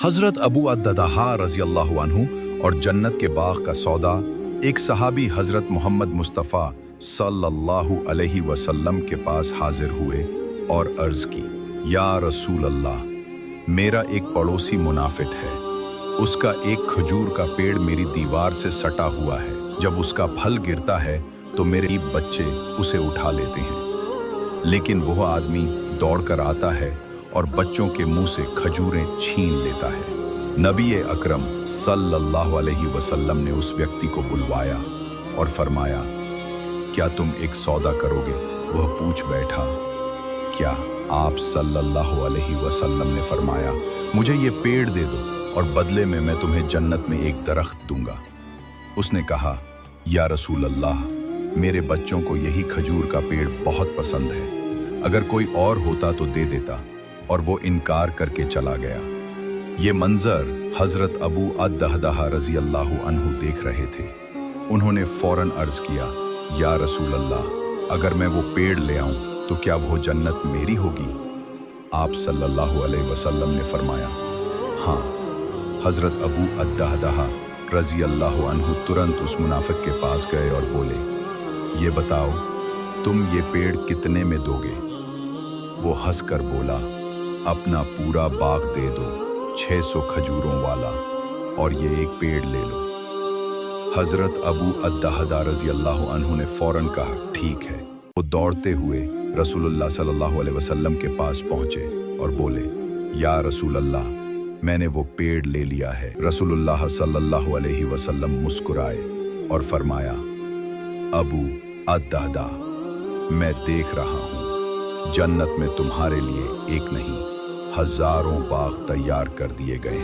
हज़रत अबू अद्ददाहा रज़ी अल्लाहु अन्हु और जन्नत के बाग का सौदा। एक सहाबी हज़रत मोहम्मद मुस्तफ़ा सल्लल्लाहु अलैहि वसल्लम के पास हाजिर हुए और अर्ज़ की, या रसूल अल्लाह, मेरा एक पड़ोसी मुनाफिक है। उसका एक खजूर का पेड़ मेरी दीवार से सटा हुआ है। जब उसका फल गिरता है तो मेरे बच्चे उसे उठा लेते हैं, लेकिन वह आदमी दौड़कर आता है और बच्चों के मुंह से खजूरें छीन लेता है। नबी अकरम सल्लल्लाहु अलैहि वसल्लम ने उस व्यक्ति को बुलवाया और फरमाया, क्या तुम एक सौदा करोगे? वह पूछ बैठा, क्या? आप सल्लल्लाहु अलैहि वसल्लम ने फरमाया, मुझे ये पेड़ दे दो और बदले में मैं तुम्हें जन्नत में एक दरख्त दूंगा। उसने कहा, या रसूल अल्लाह, मेरे बच्चों को यही खजूर का पेड़ बहुत पसंद है। अगर कोई और होता तो दे देता, और वो इनकार करके चला गया। ये मंजर हजरत अबू अद्दहदाह रज़ी अल्लाहु अन्हु देख रहे थे। उन्होंने फौरन अर्ज किया, या रसूल अल्लाह, अगर मैं वो पेड़ ले आऊं तो क्या वो जन्नत मेरी होगी? आप सल्लल्लाहु अलैहि वसल्लम ने फरमाया, हाँ। हजरत अबू अद्दहदाह रज़ी अल्लाहु अन्हु तुरंत उस मुनाफिक के पास गए और बोले, ये बताओ, तुम ये पेड़ कितने में दोगे? वो हंसकर बोला, अपना पूरा बाग दे दो, 600 खजूरों वाला, और ये एक पेड़ ले लो। हजरत अबू अद्दहदाह रज़ी अल्लाहु अन्हु ने फौरन कहा, ठीक है। वो दौड़ते हुए रसूलुल्लाह सल्लल्लाहु अलैहि वसल्लम के पास पहुंचे और बोले, या रसूल अल्लाह, मैंने वो पेड़ ले लिया है। रसूलुल्लाह सल्लल्लाहु अलैहि वसल्लम मुस्कुराए और फरमाया, अबू अद्दहदाह, मैं देख रहा हूँ जन्नत में तुम्हारे लिए एक नहीं, हजारों बाग तैयार कर दिए गए।